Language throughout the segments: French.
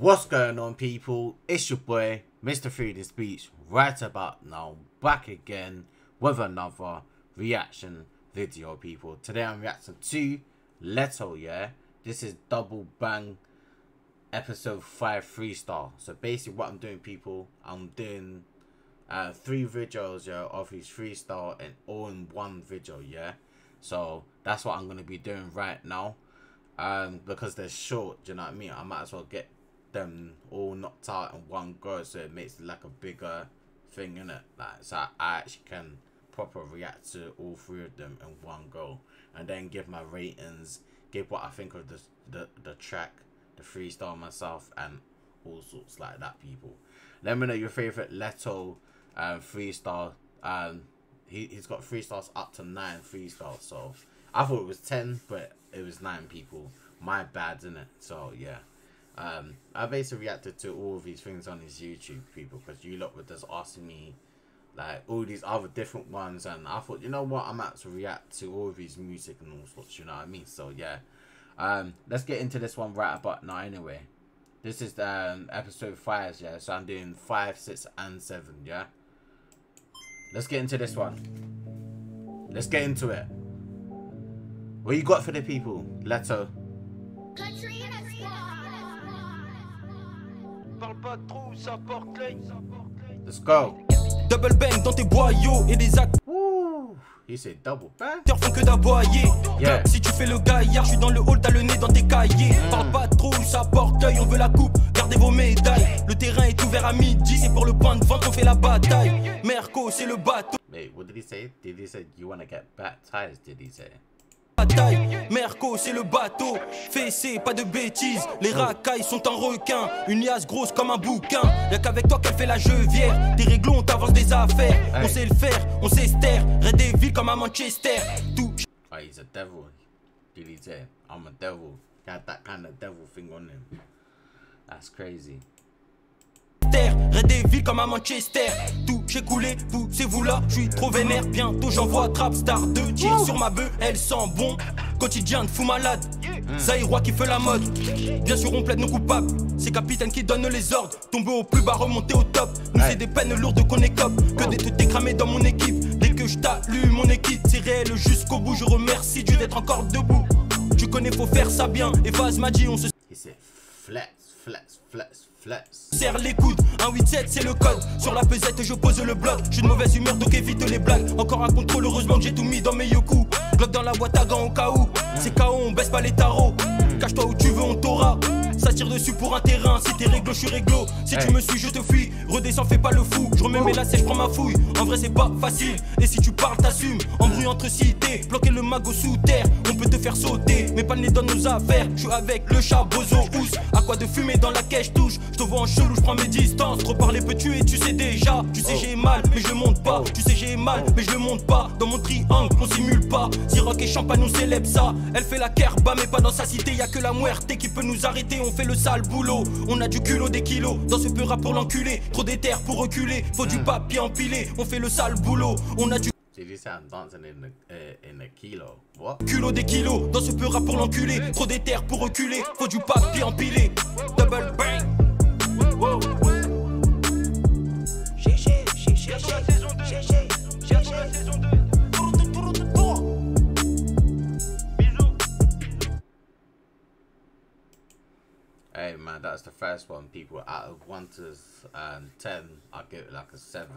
What's going on, people? It's your boy Mr. Freedom Speech right about now, back again with another reaction video, people. Today I'm reacting to Leto, yeah. This is Double Bang episode 5 freestyle. So basically what I'm doing, people, I'm doing 3 videos, yeah, of his freestyle and all in one video, yeah. So that's what I'm gonna be doing right now. Because they're short, do you know what I mean? I might as well get them all knocked out in one go, so it makes it like a bigger thing, in it, like, so I actually can proper react to all 3 of them in one go, and then give my ratings, give what I think of the track, the freestyle myself, and all sorts like that, people. Let me know your favorite Leto freestyle. He's got freestyles up to 9 freestyles, so I thought it was 10, but it was 9, people. My bad, innit? So yeah. I basically reacted to all of these things on his YouTube, people, because you lot were just asking me like all these other different ones, and I thought, you know what, I'm about to react to all of his music and all sorts, you know what I mean? So yeah, let's get into this one right about now. Anyway, this is episode 5, yeah, so I'm doing 5, 6 and 7, yeah. Let's get into this one. Let's get into it. What you got for the people, Leto? Let's go. Double bang dans tes boyaux et des actes. Woo. He said double bang. Font que d'aboyer. Yeah. Si tu fais le gaillard, je suis dans le hall, t'as le nez dans tes cahiers. Parle pas trop, ça porte l'œil, on veut la coupe, gardez vos médailles. Le terrain est ouvert à midi, c'est pour le point de vente qu'on fait la bataille. Merco, c'est le bateau. Wait, what did he say? Did he say you wanna get baptized? Did he say? Merco, c'est le bateau. Fessé, pas de bêtises. Les racailles sont un requin. Une liasse grosse comme un bouquin. Y'a qu'avec toi qu'elle fait la jeuvière. Des réglos, on t'avance des affaires. On sait le faire, on sait se taire. Red des villes comme à Manchester. Tout. Oh, he's a devil. Did he say? I'm a devil. Got that kind of devil thing on him. That's crazy. Red des villes comme à Manchester. Tout j'ai coulé, poussez-vous là. Je suis trop vénère, bientôt j'envoie Trapstar. 2 tirs sur ma bœuf, elle sent bon. Quotidien de fou malade. Zaïrois qui fait la mode. Bien sûr on plaide nos coupables. C'est capitaine qui donne les ordres. Tomber au plus bas, remonter au top. Nous c'est des peines lourdes qu'on écope. Que des têtes cramées dans mon équipe. Dès que je t'allume mon équipe, c'est réel jusqu'au bout. Je remercie Dieu d'être encore debout. Tu connais, faut faire ça bien. Et Vaz m'a dit on se... Serre les coudes, 187 c'est le code. Sur la pesette je pose le bloc. Je suis de mauvaise humeur donc évite les blagues. Encore un contrôle, heureusement que j'ai tout mis dans mes yoku. Glock dans la boîte à gants au cas où. C'est KO, on baisse pas les tarots. Cache-toi où tu veux, on t'aura. Ça tire dessus pour un terrain. Si t'es réglo, je suis réglo. Si tu me suis, je te fuis. Redescends, fais pas le fou. Je remets mes lacets, je prends ma fouille. En vrai c'est pas facile. Et si tu parles, t'assumes. Embrouille entre cités, bloquer le magot sous terre. On peut te faire sauter, mais pas le nez dans nos affaires. Je suis avec le chat, bozo, housse. À quoi de fumer dans la caisse touche. Je te vois en chelou, je prends mes distances. Trop parler peut tuer, tu sais déjà. Tu sais j'ai mal, mais je le monte pas. Tu sais j'ai mal, mais je le monte pas. Dans mon triangle, on simule pas. Ziroc et champagne, on célèbre ça. Elle fait la kerba, mais pas dans sa cité. Y'a que la muerte qui peut nous arrêter. On fait le sale boulot. On a du culot, des kilos. Dans ce peu rap pour l'enculer. Trop d'éther pour reculer. Faut du papier empilé. On fait le sale boulot. On a du What? Culot des kilos, dans ce peu rap pour l'enculer. Trop d'éther pour reculer, faut du papier empilé. Double bang. GG, bientôt la saison 2. Bientôt la saison 2. Bisous. Hey man, that's the first one, people. Out of 1 to 10, I'll give it like a 7.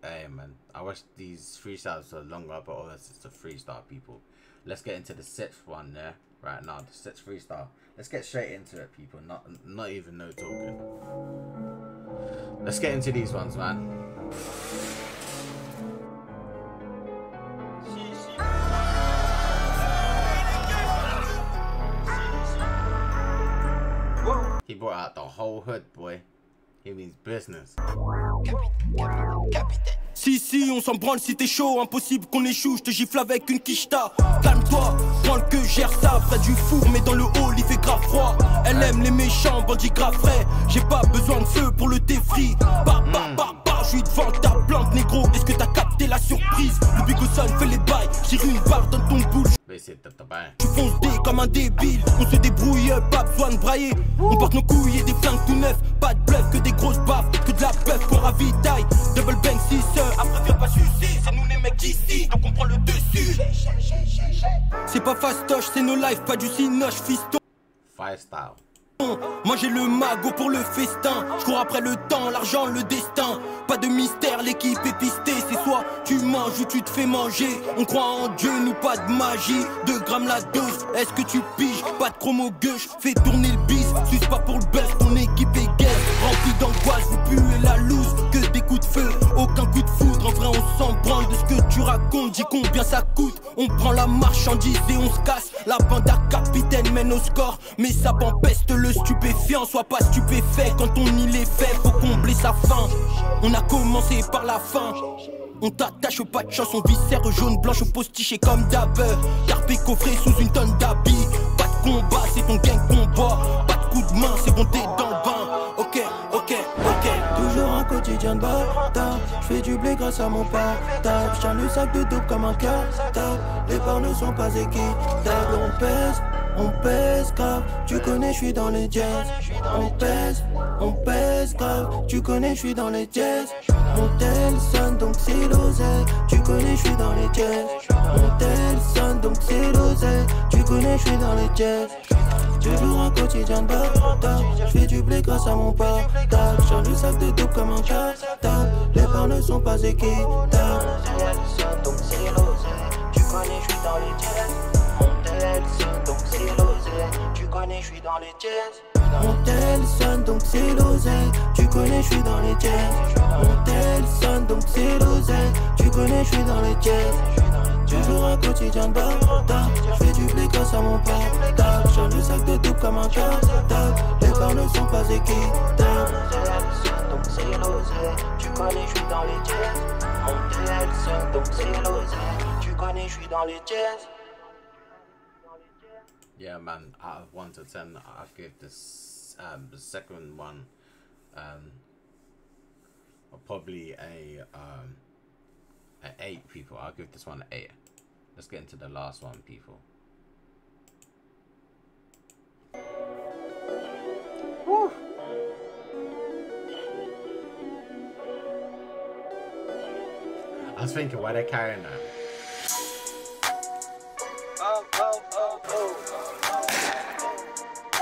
Hey man, I wish these freestyles were longer, but all this is the freestyle, people. Let's get into the 6th one there, right now. The 6th freestyle. Let's get straight into it, people. Not even no talking. Let's get into these ones, man. He brought out the whole hood, boy. He means business. Si, on s'en branle si t'es chaud. Impossible qu'on échoue, je te gifle avec une quicheta. Calme-toi, prends le que gère ça. Près du four, mais dans le hall il fait grave froid. Elle aime les méchants, bandits grave frais. J'ai pas besoin de feu pour le défri. Je suis devant ta plante, négro. Est-ce que t'as capté la surprise? Le Big Son fait les bails, tire une barre dans ton boule. c'est de bain. Tu fonces dé comme un débile, on se débrouille, pas besoin de brailler. On porte nos couilles et des flingues tout neufs. Pas de bluff, que des grosses baffes, que de la bœuf qu'on ravitaille. Double bang 6 après viens pas sucer. C'est nous les mecs d'ici, donc on prend le dessus. C'est pas fastoche, c'est nos lives, pas du cinoche, fiston. Fire style. Moi j'ai le magot pour le festin. Je cours après le temps, l'argent, le destin. Pas de mystère, l'équipe est pistée. C'est soit tu manges ou tu te fais manger. On croit en Dieu, nous pas de magie. 2 grammes la dose, est-ce que tu piges? Pas de chromo gauche, fais tourner le bis. Suce pas pour le buzz, ton équipe est gaine. Remplie d'angoisse, vous puez la loose. Que des coups de feu, aucun coup de foudre. En vrai on s'en branle de ce que tu racontes. Dis combien ça coûte. On prend la marchandise et on se casse. La bande à capitaine mène au score. Mais ça m'empeste le stupéfiant, sois pas stupéfait quand on y les fait, faut combler sa faim. On a commencé par la fin. On t'attache pas de chance, on viscère jaune blanche au postiché comme d'hab. Carpé coffré sous une tonne d'habits. Pas de combat, c'est ton gang combat. Pas de coup de main, c'est bon t'es dans le bain. Ok, ok, ok. Toujours un quotidien de bâtard. J'fais du blé grâce à mon portable. J'tiens le sac de dope comme un cartable. Les barres ne sont pas équitables. On pèse grave, tu connais, je suis dans les jazz. On pèse grave, tu connais, je suis dans les jazz. Mon tel sonne donc c'est l'oseille, tu connais, je suis dans les jazz. Mon tel sonne donc c'est l'oseille, tu connais, je suis dans les jazz. Toujours un quotidien de bâtard, j'fais du blé grâce à mon portable. J'tiens le sac de dope comme un cartable, les barres ne sont pas équitables. Mon tel sonne donc c'est l'oseille, tu connais, je suis dans les jazz. Donc c'est l'oseille, tu connais, je suis dans les jazz. Mon tel sonne donc c'est l'oseille, tu connais, je suis dans les jazz. Mon tel sonne donc c'est l'oseille, tu connais, je suis dans les jazz. Toujours un quotidien de bâtard, j'fais du blé grâce à mon portable. J'tiens le sac de dope comme un cartable, les barres ne sont pas équitables. Mon tel sonne donc c'est l'oseille, tu connais, je suis dans les jazz. Mon tel sonne donc c'est l'oseille, tu connais, je suis dans les jazz. Yeah, man, out of 1 to 10, I give this the second one probably a 8, people. I'll give this one an 8. Let's get into the last one, people. Woo. I was thinking, why they're carrying that?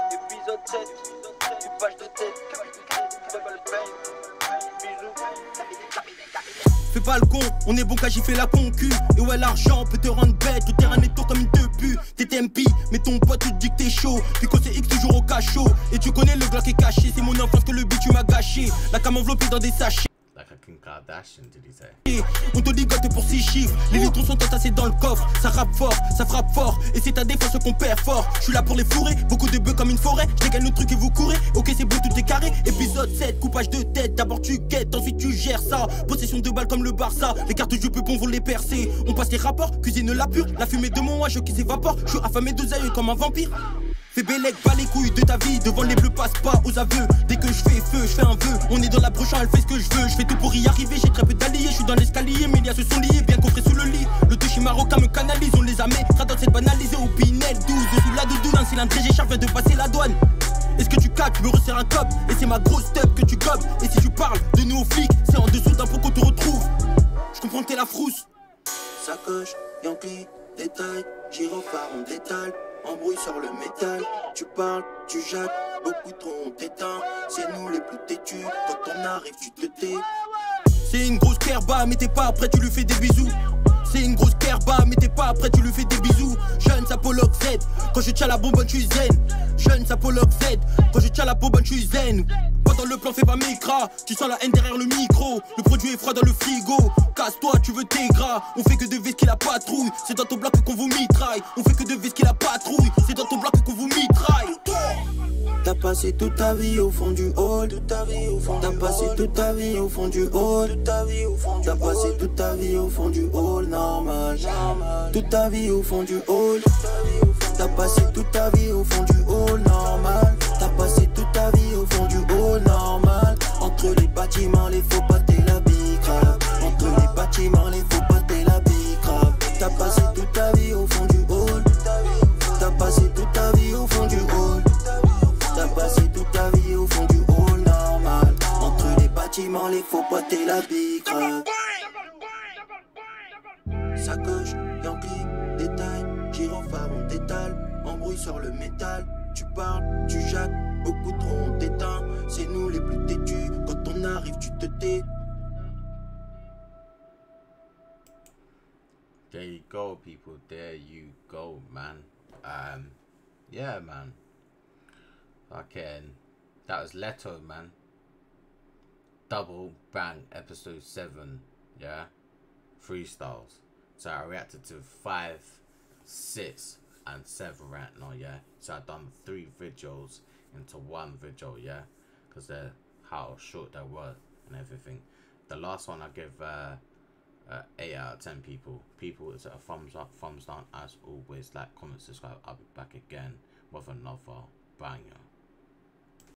Épisode 7, une page de tête. Fais pas le con, on est bon qu'à gifler la concu. Et ouais, l'argent peut te rendre bête, au terrain netto comme une te pue. T'es TMP, mais ton pote te dit que t'es chaud. Puis quand c'est X toujours au cachot. Et tu connais le Glock est caché, c'est mon enfance que le beat tu m'as gâché. La cam enveloppée dans des sachets. Like a Kim Kardashian, did he say? On te ligote pour 6 chiffres. Les litrons sont entassés dans le coffre. Ça rappe fort, ça frappe fort. Et c'est ta défense qu'on perd fort. Je suis là pour les fourrer, beaucoup de bœufs comme une forêt. Je dégaine le truc et vous courez. Ok, c'est beau, tout est carré. Épisode 7, coupage de tête. D'abord tu guettes, ensuite tu gères ça. Possession de balles comme le Barça. Les cartes du peupon vont les percer. On passe les rapports, cuisine la pure. La fumée de mon wash qui s'évapore. Je suis affamé de zèle comme un vampire. Fais bélec, bas les couilles de ta vie. Devant les bleus, passe pas aux aveux. Dès que je fais feu, je fais un vœu. On est dans la broche, elle fait ce que je veux. Je fais tout pour y arriver, j'ai très peu d'alliés. Je suis dans l'escalier, mes liens se sont liés, bien coffrés sous le lit. Le touchy marocain me canalise, on les a mis. Traduit cette banalisée au Pinel 12. Sous la doudou, un cylindre très cher vient de passer la douane. Est-ce que tu captes, me resserre un cop. Et c'est ma grosse tête que tu gobes. Et si tu parles de nous aux flics, c'est en dessous d'un pot qu'on te retrouve. Je comprends que t'es la frousse. Sacoche, Yankee, détail, gyrophare, on détale. Embrouille sur le métal, tu parles, tu jattes, beaucoup trop on t'éteint. C'est nous les plus têtus, quand on arrive tu te tais. C'est une grosse kerba, mais t'es pas prêt, tu lui fais des bisous. C'est une grosse kerba, mais t'es pas prêt, tu lui fais des bisous. Jeune, ça Pollock Z, quand je tiens la bonbonne, je suis zen. Jeune, ça Pollock Z, quand je tiens la bonbonne, je suis zen. Pendant le plan, fais pas micra, tu sens la haine derrière le micro. Le produit est froid dans le frigo, casse-toi, tu veux tes gras. On fait que de vis qui la patrouille, c'est dans ton bloc qu'on vous mitraille. On fait que de vis qui la patrouille, c'est dans ton bloc qu'on vous mitraille. T'as passé toute ta vie au fond du hall. T'as passé toute ta vie au fond du hall. T'as passé toute ta vie au fond du hall, normal. Toute ta vie au fond du hall. T'as passé toute ta vie au fond du hall, normal. T'as passé toute ta vie au fond du hall, normal. Entre les bâtiments, les faux pas t'es la bicrave. Entre les bâtiments, les faux pas t'es la bicrave. T'as passé toute ta vie au fond du hall. bâtiment, les faux potes et la bicrave. Sacoche, Yankee, détail, gyrophare, on détale, embrouille sur le métal. Tu parles, tu jappes, beaucoup trop on t'éteint. C'est nous les plus têtus, quand on arrive tu te tais. There you go, people. There you go, man. Yeah, man. Fucking, that was Leto, man. Double Bang episode 7, yeah. Freestyles. So I reacted to 5, 6, and 7 right now, yeah. So I've done 3 videos into 1 video, yeah, because they're how short they were and everything. The last one I give 8 out of 10 people. It's a thumbs up, thumbs down as always. Like, comment, subscribe. I'll be back again with another banger.